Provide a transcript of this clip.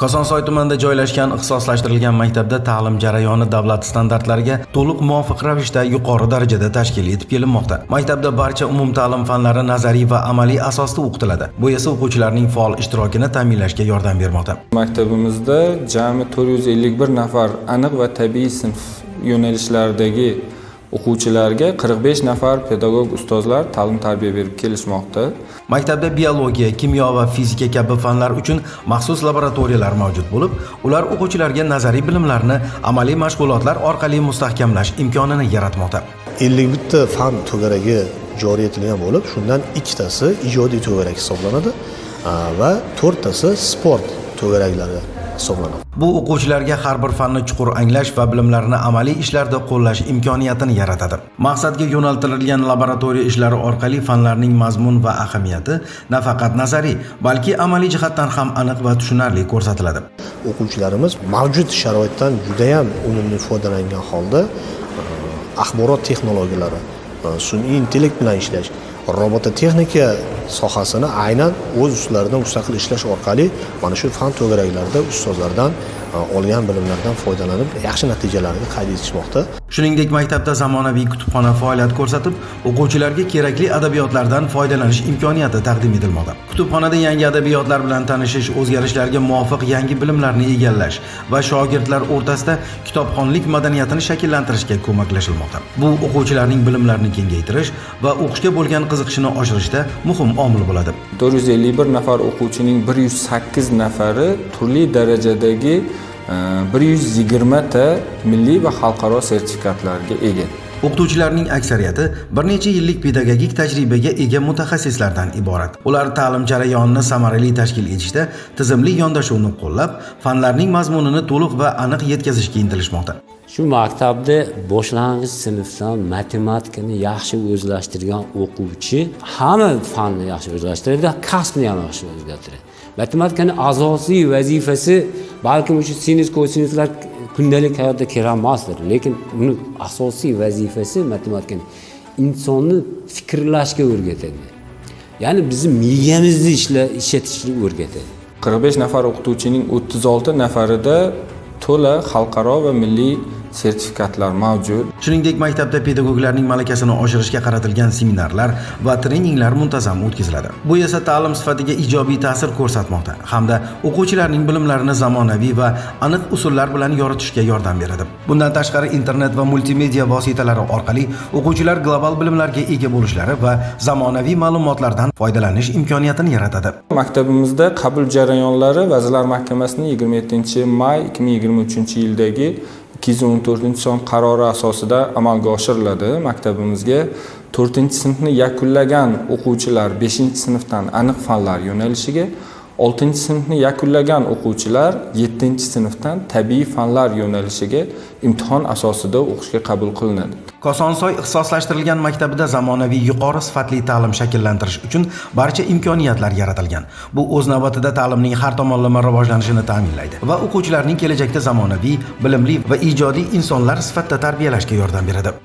Kosonsoy tumanida joylashgan ixtisoslashtirilgan maktabda ta'lim jarayoni davlat standartlariga to'liq muvofiq ravishda yuqori darajada tashkil etib kelinmoqda. Maktabda barcha umumta'lim fanlari nazariy va amaliy asosda o'qitiladi. Bu esa o'quvchilarning faol ishtirokini ta'minlashga yordam bermoqda. Maktabimizda jami 451 nafar aniq va tabiiy sinf yo'nalishlaridagi o'quvchilarga 45 nafar pedagog ustozlar ta'lim-tarbiya berib kelishmoqda. Maktabda biologiya, kimyo va fizika kabi fanlar uchun maxsus laboratoriyalar mavjud bo'lib, ular o'quvchilarga nazariy bilimlarni amaliy mashg'ulotlar orqali mustahkamlash imkonini yaratmoqda. 51 ta fan to'garagi joriy etilgan bo'lib, shundan 2 tasi ijodiy to'garak hisoblanadi va 4 tasi sport to'garaklari hisoblanadi. Bu o'quvchilarga har bir fanni chuqur anglash va bilimlarini amaliy ishlarda qo'llash imkoniyatini yaratadi. Maqsadga yo'naltirilgan laboratoriya ishlari orqali fanlarning mazmun va ahamiyati nafaqat nazariy, balki amaliy jihatdan ham aniq va tushunarli ko'rsatiladi. O'quvchilarimiz mavjud sharoitdan juda ham unumli foydalangan holda axborot texnologiyalari, sun'iy intellekt bilan ishlash, robototexnika sohasini aynan o'z ustlaridan mustaqil ishlash orqali mana shu fan to'garaklarida ustozlardan olgan bilimlardan foydalanib yaxshi natijalarni qayd etishmoqda. Shuningdek, maktabda zamonaviy kutubxona faoliyat ko'rsatib, o'quvchilarga kerakli adabiyotlardan foydalanish imkoniyati taqdim etilmoqda. Kutubxonada yangi adabiyotlar bilan tanishish, o'zgarishlarga muvofiq yangi bilimlarni egallash va shogirdlar o'rtasida kitobxonlik madaniyatini shakllantirishga ko'maklashilmoqda. Bu o'quvchilarning bilimlarini kengaytirish va o'qishga bo'lgan qiziqishini oshirishda muhim omil bo'ladi. 451 nafar o'quvchining 108 nafari turli darajadagi 120 ta milliy va xalqaro sertifikatlarga ega. O'qituvchilarning aksariyati bir necha yillik pedagogik tajribaga ega mutaxassislardan iborat. Ular ta'lim jarayonini samarali tashkil etishda tizimli yondashuvni qo'llab, fanlarning mazmunini to'liq va aniq yetkazishga intilishmoqda. Shu maktabda boshlang'ich sinfdan matematikani yaxshi o'zlashtirgan o'quvchi hamma fanni yaxshi o'zlashtiradi, kasbni ham yaxshi o'zgartiradi. Matematikaning asosiy vazifasi balkim o'sha sinus kosinuslar kundalik hayotda kerak emasdir, lekin uni asosiy vazifasi matematikani insonni fikrlashga o'rgatadi. Ya'ni bizni miyamizni ishlatishni o'rgatadi. 45 nafar o'qituvchining 36 nafarida to'la xalqaro va milliy sertifikatlar mavjud. Shuningdek, maktabda pedagoglarning malakasini oshirishga qaratilgan seminarlar va treninglar muntazam o'tkaziladi. Bu esa ta'lim sifatiga ijobiy ta'sir ko'rsatmoqda hamda o'quvchilarning bilimlarini zamonaviy va aniq usullar bilan yoritishga yordam beradi. Bundan tashqari, internet va multimedia vositalari orqali o'quvchilar global bilimlarga ega bo'lishlari va zamonaviy ma'lumotlardan foydalanish imkoniyatini yaratadi. Maktabimizda qabul jarayonlari Vazirlar Mahkamasining 27-may 2023-yildagi 214-son qarori asosida amalga oshiriladi. Maktabimizga 4-sinfni yakunlagan o'quvchilar 5-sinfdan aniq fanlar yo'nalishiga, 6-sinfni yakunlagan o'quvchilar 7-sinfdan tabiiy fanlar yo'nalishiga imtihon asosida o'qishga qabul qilinadi. Kosonsoy ixtisoslashtirilgan maktabida zamonaviy yuqori sifatli ta'lim shakllantirish uchun barcha imkoniyatlar yaratilgan. Bu o'z navbatida ta'limning har tomonlama rivojlanishini ta'minlaydi va o'quvchilarning kelajakda zamonaviy, bilimli va ijodiy insonlar sifatida tarbiyalashga yordam beradi.